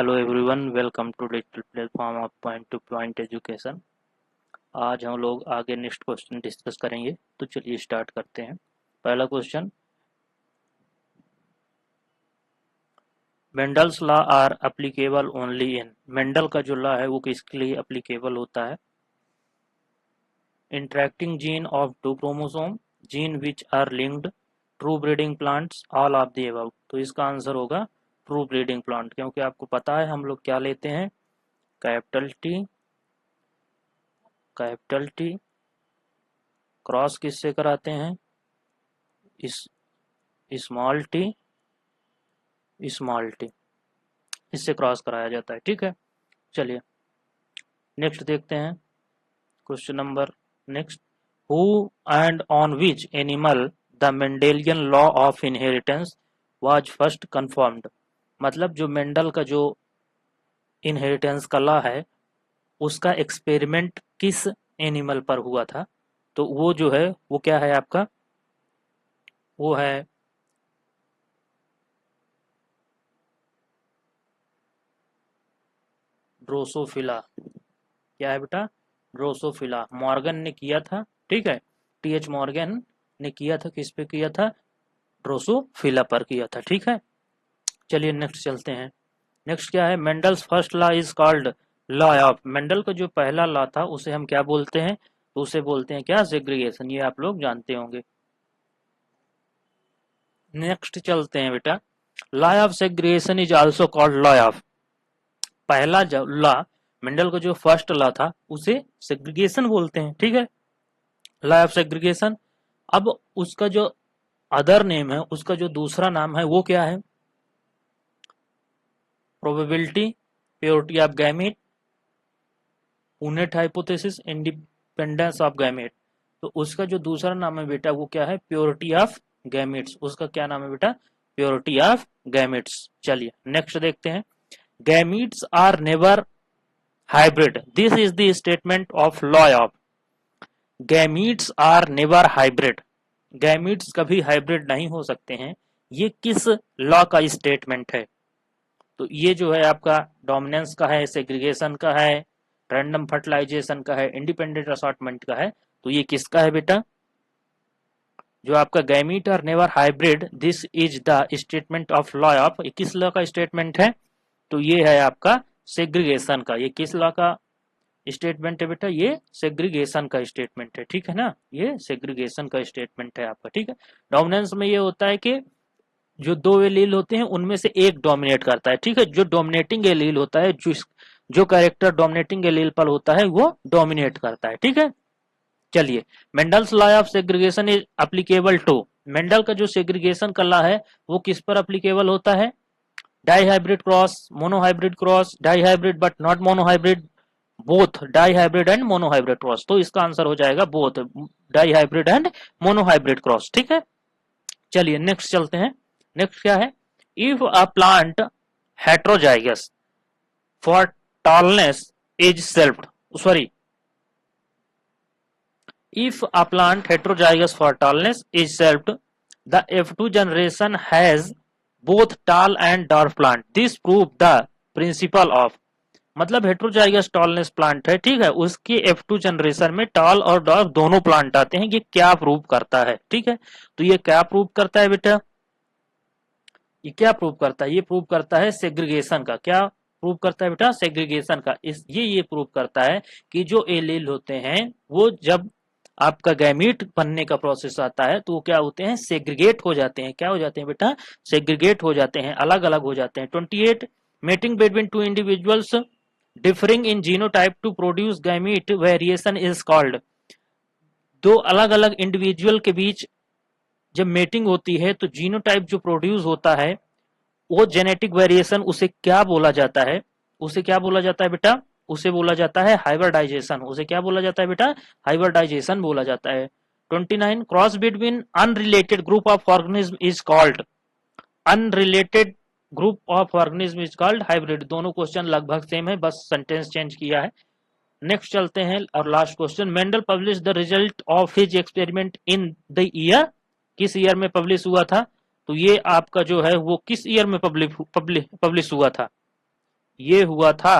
Hello everyone, welcome to digital platform of point to point education. आज हम लोग आगे नेक्स्ट क्वेश्चन डिस्कस करेंगे। तो चलिए स्टार्ट करते हैं। पहला question, Mendel's law are applicable only in. Mendel का जो लॉ है वो किसके लिए एप्लीकेबल होता है? Interacting gene of two chromosome, gene which are linked, true breeding plants, all of the above. तो इसका आंसर होगा ट्रू ब्रीडिंग प्लांट, क्योंकि आपको पता है हम लोग क्या लेते हैं, कैपिटल टी क्रॉस किससे कराते हैं, इस स्मॉल टी इससे क्रॉस कराया जाता है। ठीक है, चलिए नेक्स्ट देखते हैं। Question number next, who and on which animal the Mendelian law of inheritance was first confirmed. मतलब जो मेंडल का जो इनहेरिटेंस का लॉ है उसका एक्सपेरिमेंट किस एनिमल पर हुआ था? तो वो जो है वो क्या है आपका, वो है ड्रोसोफिला। क्या है बेटा? ड्रोसोफिला। मॉर्गन ने किया था, ठीक है, टीएच मॉर्गन ने किया था, किस पे किया था? ड्रोसोफिला पर किया था। ठीक है, चलिए नेक्स्ट चलते हैं। नेक्स्ट क्या है? Mendel's first law is called law of. Mendel का जो पहला लॉ था उसे हम क्या बोलते हैं? तो उसे बोलते हैं क्या? सेग्रीगेशन। ये आप लोग जानते होंगे। नेक्स्ट चलते हैं बेटा, law of segregation is also called law of. पहला जो लॉ, मेंडल का जो फर्स्ट लॉ था उसे सेग्रीगेशन बोलते हैं। ठीक है, लॉ ऑफ सेग्रीगेशन। अब उसका जो अदर नेम है, उसका जो दूसरा नाम है वो क्या है? Probability, purity of gamete, Punnett hypothesis, independence of gamete. तो उसका जो दूसरा नाम है बेटा वो क्या है? Purity of gametes. उसका क्या नाम है बेटा? Purity of gametes. चलिए नेक्स्ट देखते हैं। Gametes are never hybrid, this is the statement of law of. Gametes are never hybrid, gametes कभी हाइब्रिड नहीं हो सकते हैं, ये किस लॉ का स्टेटमेंट है? तो ये जो है आपका डोमिनेंस का है, सेग्रीगेशन का है, रैंडम फर्टिलाइजेशन का है, इंडिपेंडेंट असॉर्टमेंट का है। तो ये किसका है बेटा? जो आपका gamete are never hybrid, this is the statement of law of, ये किस लॉ का स्टेटमेंट है? तो ये है आपका सेग्रीगेशन का। ये किस लॉ का स्टेटमेंट है बेटा? ये सेग्रीगेशन का स्टेटमेंट है। ठीक है ना, ये सेग्रीगेशन का स्टेटमेंट है आपका। ठीक है, डोमिनेंस में ये होता है कि जो दो एलील होते हैं उनमें से एक डोमिनेट करता है। ठीक है, जो डोमिनेटिंग एलील होता है, जो कैरेक्टर डोमिनेटिंग एलील पर होता है वो डोमिनेट करता है। ठीक है, चलिए Mendel's law of segregation is applicable to. Mendel का जो सेग्रीगेशन का लॉ है वो किस पर एप्लीकेबल होता है? Dihybrid cross, monohybrid cross, dihybrid but not monohybrid, both dihybrid and monohybrid cross. तो इसका आंसर हो जाएगा both, dihybrid and monohybrid cross. ठीक है, चलिए नेक्स्ट चलते हैं। नेक्स्ट क्या है? If a plant heterozygous for tallness is self, sorry, if a plant heterozygous for tallness is selved, the F2 generation has both tall and dwarf plant. This prove the principle of। मतलब heterozygous tallness plant है, ठीक है, उसके F2 generation में toll और dwarf दोनों plant आते हैं। ये क्या प्रूव करता है? ठीक है, तो ये क्या प्रूव करता है बेटा? ये क्या प्रूव करता है? ये प्रूव करता है सेग्रीगेशन का। क्या प्रूव करता है बेटा? सेग्रीगेशन का। ये प्रूव करता है कि जो एलील होते हैं वो जब आपका गैमीट बनने का प्रोसेस आता है तो वो क्या होते हैं? सेग्रीगेट हो जाते हैं। क्या हो जाते हैं बेटा? सेग्रीगेट हो जाते हैं, अलग अलग हो जाते हैं। 28, mating between two individuals differing in genotype to produce gamete variation is called. दो अलग अलग इंडिविजुअल के बीच जब मेटिंग होती है तो जीनोटाइप जो प्रोड्यूस होता है वो जेनेटिक वेरिएशन, उसे क्या बोला जाता है? उसे क्या बोला जाता है बेटा? उसे बोला जाता है हाइब्रिडाइजेशन। उसे क्या बोला जाता है बेटा? हाइब्रिडाइजेशन बोला जाता है। 29, cross between unrelated group of organism is called. Unrelated group of organism is called hybrid. दोनों क्वेश्चन लगभग सेम है, बस सेंटेंस चेंज किया है। नेक्स्ट चलते हैं और last question, Mendel publish the result of his experiment in the year. किस ईयर में पब्लिश हुआ था? तो ये आपका जो है वो किस ईयर में पब्लिश हुआ था? ये हुआ था